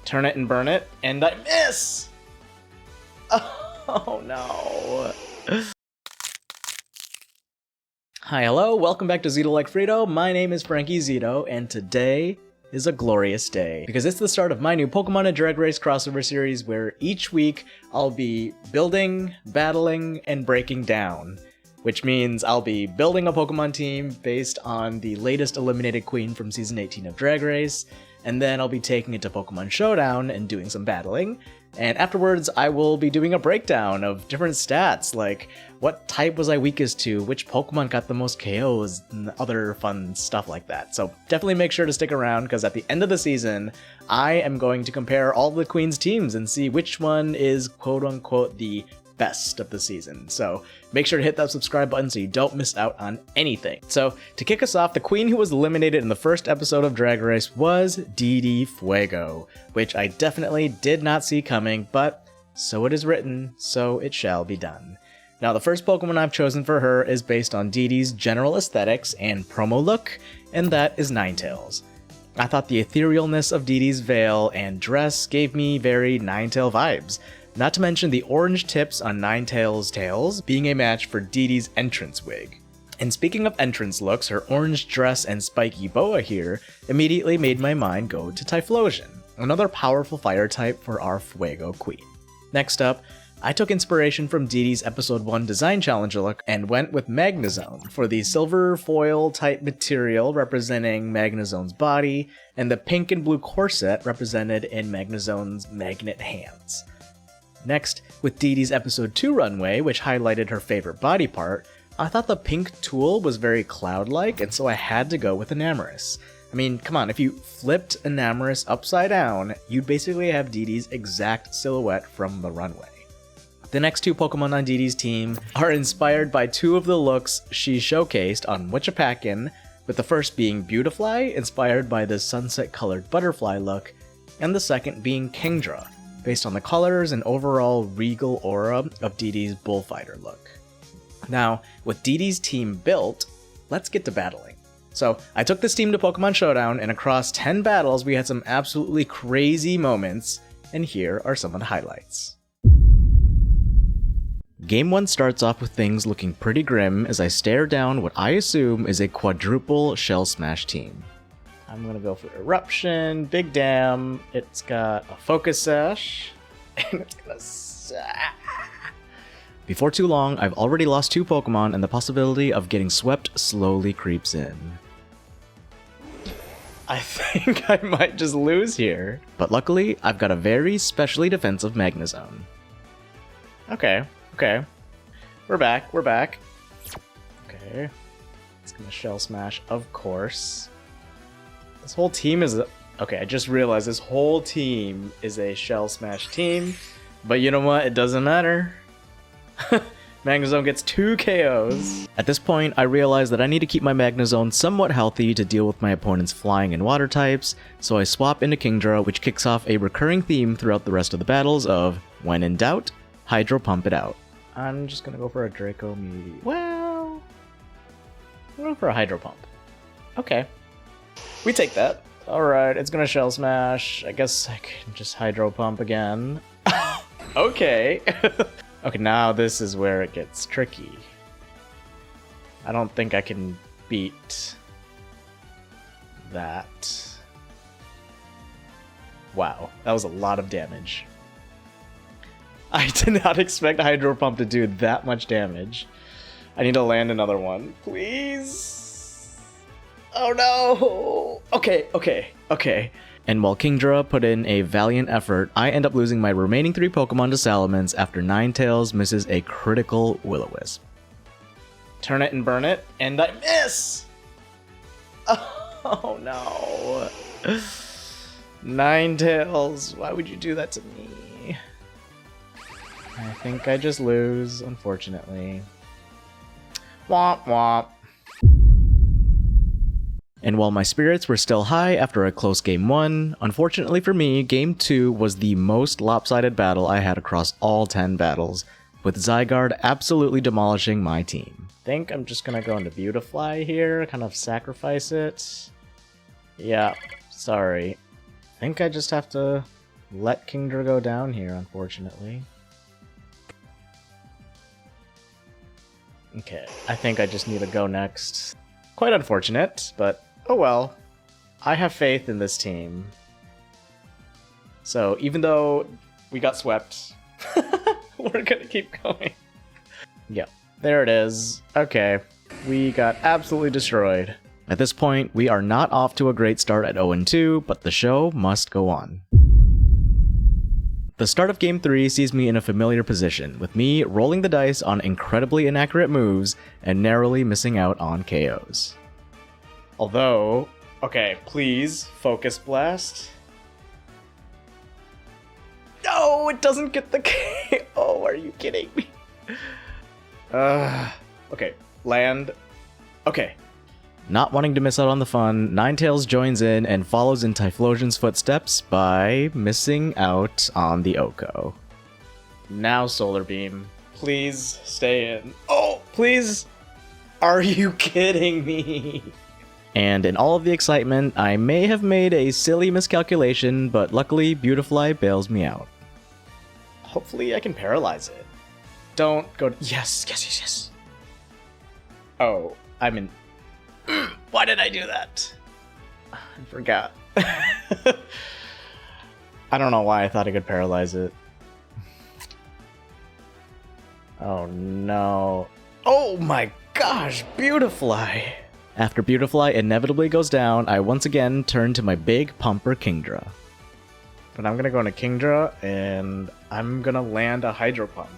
Turn it and burn it, and I miss! Oh no. Hi, hello, welcome back to Zito Like Frito. My name is Frankie Zito, and today is a glorious day because it's the start of my new Pokemon Drag Race crossover series where each week I'll be building, battling, and breaking down. Which means I'll be building a Pokemon team based on the latest eliminated queen from Season 18 of Drag Race, and then I'll be taking it to Pokemon Showdown and doing some battling, and afterwards I will be doing a breakdown of different stats, like what type was I weakest to, which Pokemon got the most KOs, and other fun stuff like that. So definitely make sure to stick around, because at the end of the season, I am going to compare all the Queen's teams and see which one is quote-unquote the best of the season. So make sure to hit that subscribe button so you don't miss out on anything. So to kick us off, the queen who was eliminated in the first episode of Drag Race was DD Fuego, which I definitely did not see coming, but so it is written, so it shall be done. Now the first Pokemon I've chosen for her is based on DD's general aesthetics and promo look, and that is Ninetales. I thought the etherealness of DD's veil and dress gave me very Ninetale vibes. Not to mention the orange tips on Ninetales' tails being a match for DD's entrance wig. And speaking of entrance looks, her orange dress and spiky boa here immediately made my mind go to Typhlosion, another powerful fire type for our Fuego queen. Next up, I took inspiration from DD's episode 1 design challenge look and went with Magnezone for the silver foil type material representing Magnezone's body and the pink and blue corset represented in Magnezone's magnet hands. Next, with DD's episode 2 runway, which highlighted her favorite body part, I thought the pink tool was very cloud-like, and so I had to go with Enamorus. I mean, come on, if you flipped Enamorus upside down, you'd basically have DD's exact silhouette from the runway. The next two Pokemon on DD's team are inspired by two of the looks she showcased on Wichapakin, with the first being Beautifly, inspired by the sunset-colored butterfly look, and the second being Kingdra, based on the colors and overall regal aura of DD's bullfighter look. Now, with DD's team built, let's get to battling. So, I took this team to Pokemon Showdown, and across 10 battles we had some absolutely crazy moments, and here are some of the highlights. Game 1 starts off with things looking pretty grim as I stare down what I assume is a quadruple Shell Smash team. I'm gonna go for Eruption, Big Dam, it's got a Focus Sash, and it's gonna... Before too long, I've already lost 2 Pokemon and the possibility of getting swept slowly creeps in. I think I might just lose here. But luckily, I've got a very specially defensive Magnezone. Okay. We're back. Okay. It's gonna Shell Smash, of course. This whole team is okay, I just realized this whole team is a Shell Smash team, but you know what? It doesn't matter. Magnezone gets 2 KOs. At this point, I realize that I need to keep my Magnezone somewhat healthy to deal with my opponent's flying and water types, so I swap into Kingdra, which kicks off a recurring theme throughout the rest of the battles of, when in doubt, Hydro Pump it out. I'm just gonna go for a Draco Mew. Well, I'm going for a Hydro Pump. Okay. We take that. Alright, it's gonna Shell Smash. I guess I can just Hydro Pump again. Okay. Okay, now this is where it gets tricky. I don't think I can beat that. Wow, that was a lot of damage. I did not expect Hydro Pump to do that much damage. I need to land another one, please. Oh no! Okay. And while Kingdra put in a valiant effort, I end up losing my remaining 3 Pokemon to Salamence after Ninetales misses a critical Will-O-Wisp. Turn it and burn it, and I miss! Oh no. Ninetales, why would you do that to me? I think I just lose, unfortunately. Womp womp. And while my spirits were still high after a close Game 1, unfortunately for me, Game 2 was the most lopsided battle I had across all 10 battles, with Zygarde absolutely demolishing my team. I think I'm just gonna go into Beautifly here, kind of sacrifice it. Yeah, sorry. I think I just have to let Kingdra go down here, unfortunately. Okay, I think I just need to go next. Quite unfortunate, but oh well. I have faith in this team. So even though we got swept, we're gonna keep going. Yep, there it is. Okay, we got absolutely destroyed. At this point, we are not off to a great start at 0-2, but the show must go on. The start of Game 3 sees me in a familiar position, with me rolling the dice on incredibly inaccurate moves and narrowly missing out on KOs. Although, okay, please, Focus Blast. No, it doesn't get the KO, are you kidding me? Okay, land. Okay. Not wanting to miss out on the fun, Ninetales joins in and follows in Typhlosion's footsteps by missing out on the Oko. Now Solar Beam. Please stay in. Oh, please! Are you kidding me? And in all of the excitement, I may have made a silly miscalculation, but luckily Beautifly bails me out. Hopefully I can paralyze it. Don't go... Yes, yes, yes, yes. Oh, I'm in... Why did I do that? I forgot. I don't know why I thought I could paralyze it. Oh no. Oh my gosh, Beautifly! After Beautifly inevitably goes down, I once again turn to my big pumper Kingdra. But I'm gonna go into Kingdra and I'm gonna land a Hydro Pump.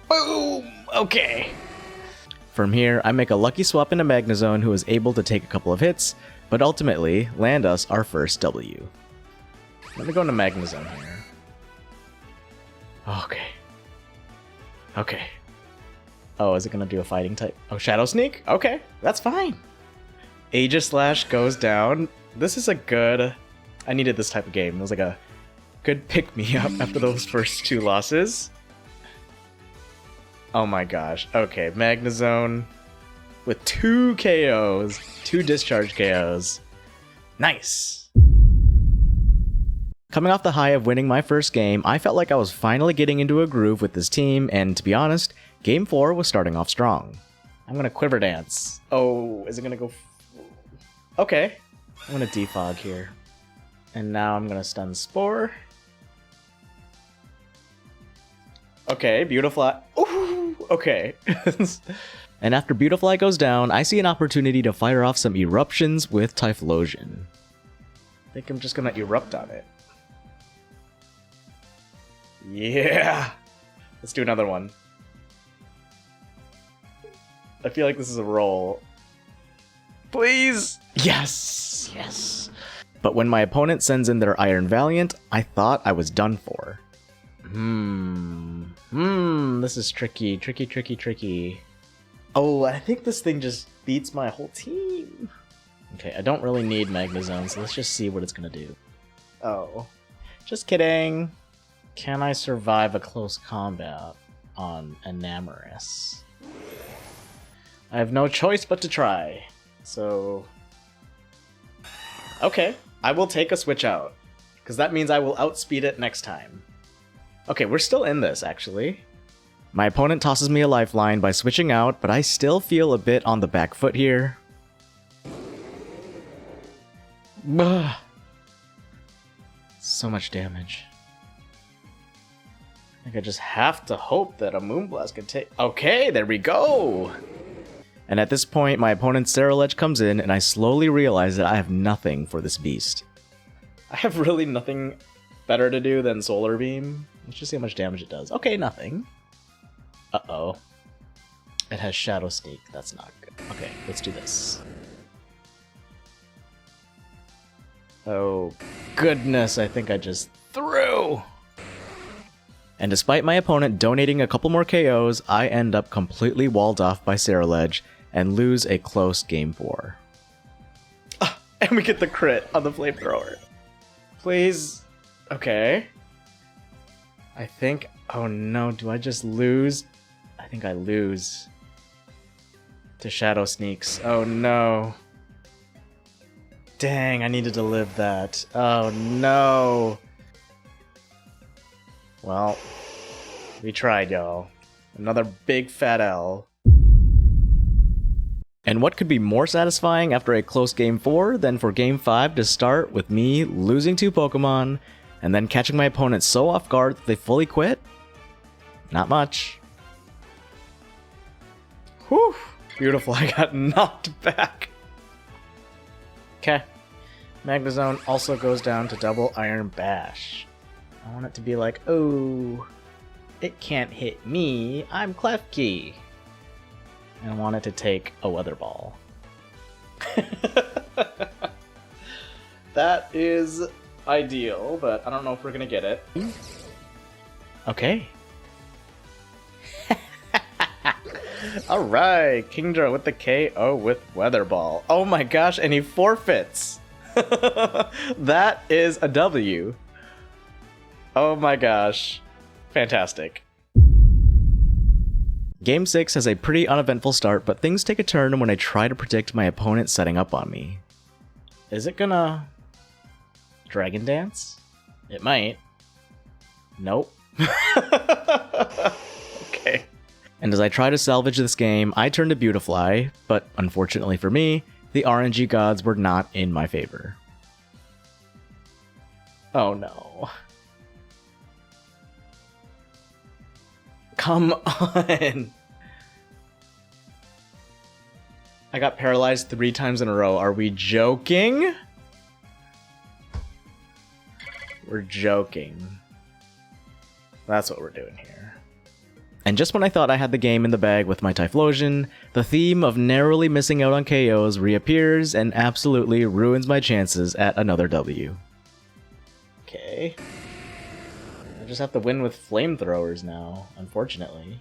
Boom! Okay. From here, I make a lucky swap into Magnezone, who is able to take a couple of hits, but ultimately land us our first W. Let me go into Magnezone here. Okay. Okay. Oh, is it gonna do a fighting type? Oh, Shadow Sneak? Okay, that's fine. Aegislash goes down. This is a good... I needed this type of game. It was like a good pick-me-up after those first two losses. Oh my gosh. Okay, Magnezone with 2 KOs, 2 discharge KOs. Nice! Coming off the high of winning my first game, I felt like I was finally getting into a groove with this team, and to be honest, Game 4 was starting off strong. I'm gonna Quiver Dance. Oh, is it gonna go... Okay. I'm gonna Defog here. And now I'm gonna Stun Spore. Okay, Beautifly. Ooh, okay. And after Beautifly goes down, I see an opportunity to fire off some eruptions with Typhlosion. I think I'm just gonna erupt on it. Yeah! Let's do another one. I feel like this is a roll. Please! Yes! Yes! But when my opponent sends in their Iron Valiant, I thought I was done for. This is tricky, tricky, tricky, tricky. Oh, I think this thing just beats my whole team. Okay, I don't really need Magnezone, so let's just see what it's gonna do. Oh, just kidding. Can I survive a close combat on Enamorous? I have no choice but to try. So... Okay, I will take a switch out, because that means I will outspeed it next time. Okay, we're still in this, actually. My opponent tosses me a lifeline by switching out, but I still feel a bit on the back foot here. Ugh. So much damage. I think I just have to hope that a Moonblast can take... Okay, there we go! And at this point, my opponent's Ceruledge comes in, and I slowly realize that I have nothing for this beast. I have really nothing better to do than Solar Beam. Let's just see how much damage it does. Okay, nothing. Uh-oh. It has Shadow Sneak. That's not good. Okay, let's do this. Oh, goodness, I think I just threw! And despite my opponent donating a couple more KOs, I end up completely walled off by Ceruledge and lose a close Game 4. And we get the crit on the Flamethrower. Please. Okay. I think... Oh no, do I just lose? I think I lose to Shadow Sneaks. Oh no. Dang, I needed to live that. Oh no. Well, we tried, y'all. Another big fat L. And what could be more satisfying after a close Game 4 than for Game 5 to start with me losing 2 Pokemon and then catching my opponents so off guard that they fully quit? Not much. Whew! Beautiful, I got knocked back. Okay. Magnezone also goes down to double Iron Bash. I want it to be like, oh, it can't hit me, I'm Klefki. And I want it to take a Weather Ball. That is ideal, but I don't know if we're gonna get it. Okay. Alright, Kingdra with the KO with Weather Ball. Oh my gosh, and he forfeits! That is a W. Oh my gosh. Fantastic. Game 6 has a pretty uneventful start, but things take a turn when I try to predict my opponent setting up on me. Is it gonna... Dragon Dance? It might. Nope. Okay. And as I try to salvage this game, I turn to Beautifly, but unfortunately for me, the RNG gods were not in my favor. Oh no. Come on! I got paralyzed 3 times in a row. Are we joking? We're joking. That's what we're doing here. And just when I thought I had the game in the bag with my Typhlosion, the theme of narrowly missing out on KOs reappears and absolutely ruins my chances at another W. Okay. I just have to win with flamethrowers now, unfortunately.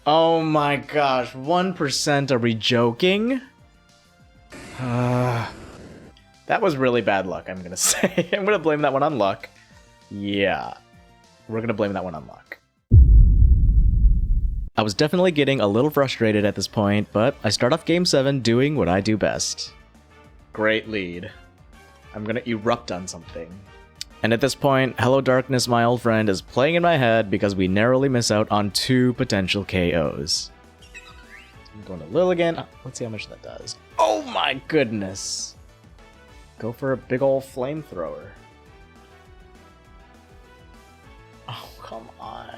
Oh my gosh, 1%, are we joking? That was really bad luck, I'm gonna say. I'm gonna blame that one on luck. Yeah, we're gonna blame that one on luck. I was definitely getting a little frustrated at this point, but I start off Game 7 doing what I do best. Great lead. I'm gonna erupt on something. And at this point, Hello Darkness, my old friend, is playing in my head because we narrowly miss out on 2 potential KOs. I'm going to Lil again. Let's see how much that does. Oh my goodness! Go for a big ol' flamethrower. Oh, come on.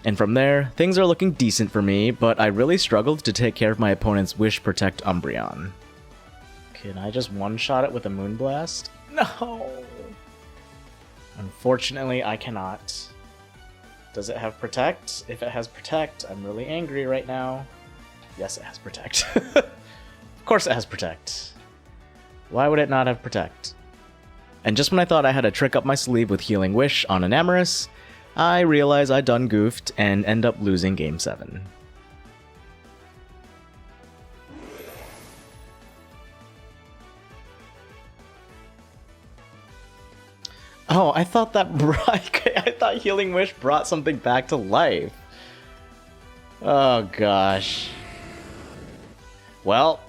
And from there, things are looking decent for me, but I really struggled to take care of my opponent's Wish Protect Umbreon. Can I just one-shot it with a Moonblast? No! Unfortunately, I cannot. Does it have Protect? If it has Protect, I'm really angry right now. Yes, it has Protect. Of course it has Protect. Why would it not have Protect? And just when I thought I had a trick up my sleeve with Healing Wish on Enamorus, I realize I done goofed and end up losing Game 7. Oh, I thought that I thought Healing Wish brought something back to life. Oh gosh. Well,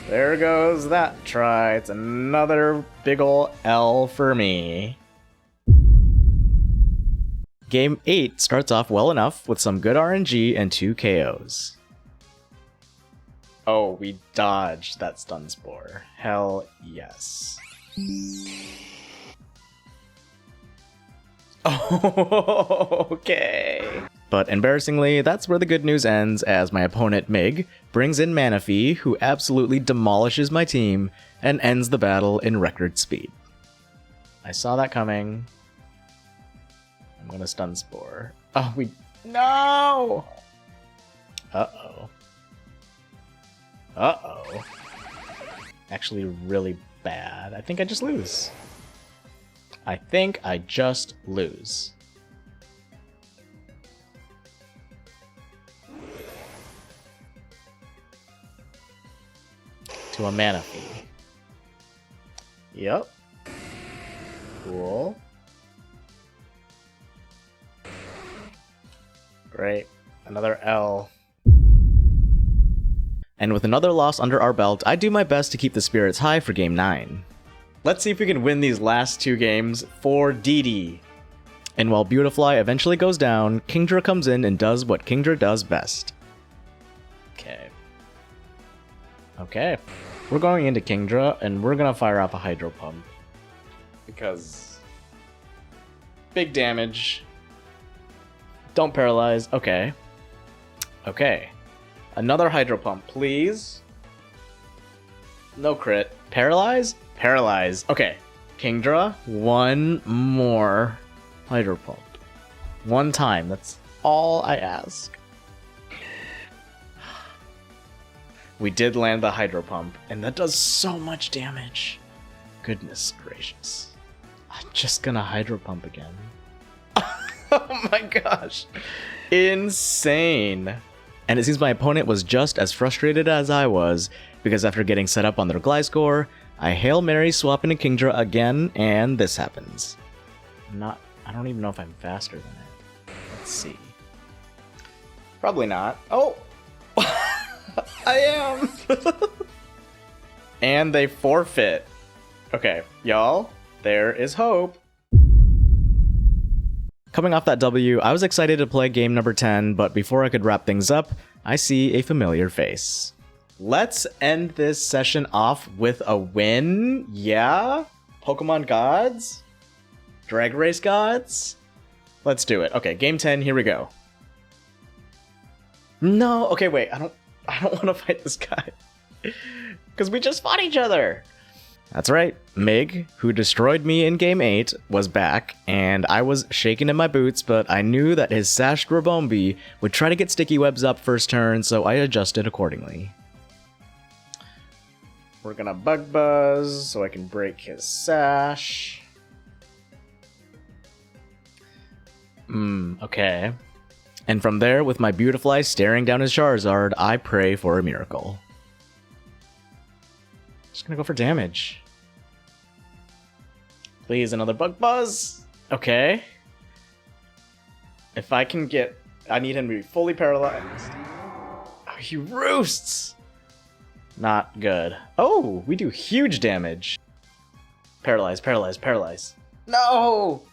there goes that try. It's another big ol' L for me. Game 8 starts off well enough with some good RNG and 2 KOs. Oh, we dodged that Stun Spore. Hell yes. Oh, okay. But embarrassingly, that's where the good news ends, as my opponent Mig brings in Manaphy, who absolutely demolishes my team and ends the battle in record speed. I saw that coming. I'm gonna Stun Spore. Oh, we... No! Uh-oh. Uh-oh. Actually really bad. I think I just lose. I think I just lose. To a Manaphy. Yep. Cool. Great. Another L. And with another loss under our belt, I do my best to keep the spirits high for Game 9. Let's see if we can win these last 2 games for DD. And while Beautifly eventually goes down, Kingdra comes in and does what Kingdra does best. Okay. We're going into Kingdra, and we're gonna fire off a Hydro Pump. Because... big damage. Don't paralyze. Okay. Okay. Another Hydro Pump, please. No crit. Paralyze? Paralyze. Okay. Kingdra, one more Hydro Pump. One time. That's all I ask. We did land the Hydro Pump, and that does so much damage. Goodness gracious. I'm just gonna Hydro Pump again. Oh my gosh. Insane. And it seems my opponent was just as frustrated as I was, because after getting set up on their Gliscor, I Hail Mary swap into Kingdra again, and this happens. I don't even know if I'm faster than it. Let's see. Probably not. Oh! I am! And they forfeit. Okay, y'all, there is hope. Coming off that W, I was excited to play game number 10, but before I could wrap things up, I see a familiar face. Let's end this session off with a win, yeah? Pokemon Gods? Drag Race Gods? Let's do it. Okay, game 10, here we go. No, okay, wait, I don't want to fight this guy. Because we just fought each other. That's right. Mig, who destroyed me in Game 8, was back, and I was shaking in my boots, but I knew that his Sashed Rabombi would try to get Sticky Webs up first turn, so I adjusted accordingly. We're gonna Bug Buzz, so I can break his Sash. Okay. And from there, with my Beautifly staring down his Charizard, I pray for a miracle. Just gonna go for damage. Please, another Bug Buzz! Okay. If I can get... I need him to be fully paralyzed. Oh, he roosts! Not good. Oh, we do huge damage. Paralyze, paralyze, paralyze. No!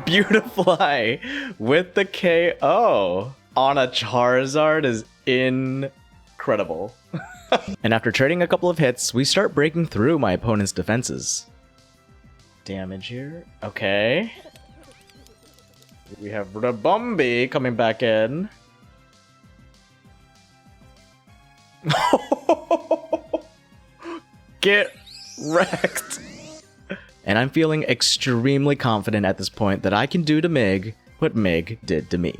Beautifly with the KO on a Charizard is incredible. And after trading a couple of hits, we start breaking through my opponent's defenses. Damage here. Okay. We have Rabombi coming back in. Get wrecked. And I'm feeling extremely confident at this point that I can do to Mig what Mig did to me.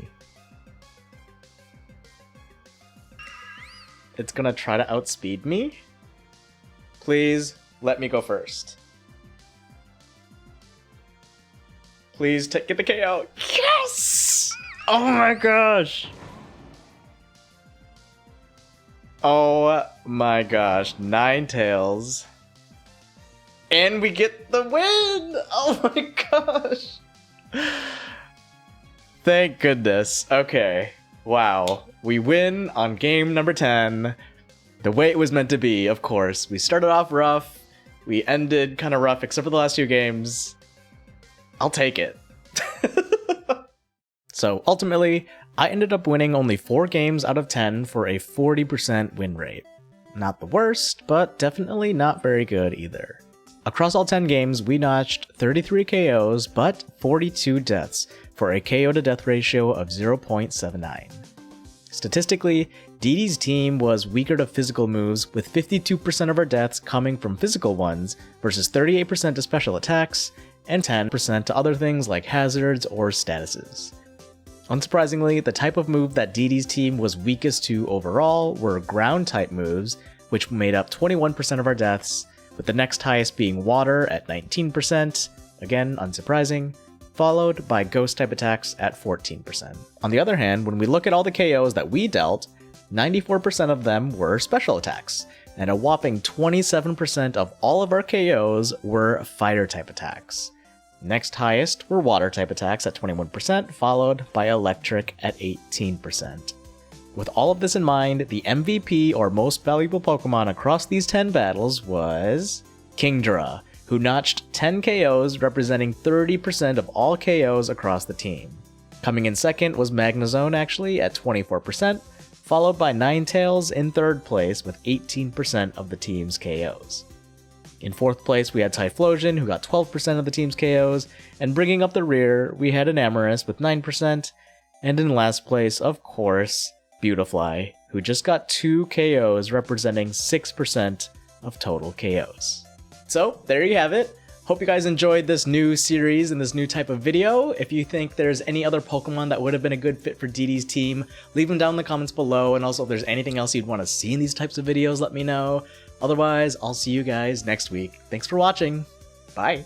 It's gonna try to outspeed me? Please, let me go first. Please, get the KO. Yes! Oh my gosh! Oh my gosh, Ninetales. And we get the win! Oh my gosh! Thank goodness. Okay. Wow. We win on game number 10. The way it was meant to be, of course. We started off rough. We ended kind of rough, except for the last 2 games. I'll take it. So ultimately, I ended up winning only 4 games out of 10 for a 40% win rate. Not the worst, but definitely not very good either. Across all 10 games, we notched 33 KOs, but 42 deaths, for a KO to death ratio of 0.79. Statistically, DD's team was weaker to physical moves, with 52% of our deaths coming from physical ones, versus 38% to special attacks, and 10% to other things like hazards or statuses. Unsurprisingly, the type of move that DD's team was weakest to overall were ground-type moves, which made up 21% of our deaths, with the next highest being water at 19%, again unsurprising, followed by ghost-type attacks at 14%. On the other hand, when we look at all the KOs that we dealt, 94% of them were special attacks, and a whopping 27% of all of our KOs were fighter-type attacks. Next highest were water type attacks at 21%, followed by electric at 18%. With all of this in mind, the MVP or most valuable Pokemon across these 10 battles was Kingdra, who notched 10 KOs, representing 30% of all KOs across the team. Coming in second was Magnezone actually at 24%, followed by Ninetales in third place with 18% of the team's KOs. In fourth place we had Typhlosion, who got 12% of the team's KOs, and bringing up the rear we had Enamorus with 9%, and in last place, of course, Beautifly, who just got 2 KOs representing 6% of total KOs. So there you have it. Hope you guys enjoyed this new series and this new type of video. If you think there's any other Pokemon that would have been a good fit for DD's team, leave them down in the comments below, and also if there's anything else you'd want to see in these types of videos, let me know. Otherwise, I'll see you guys next week. Thanks for watching. Bye!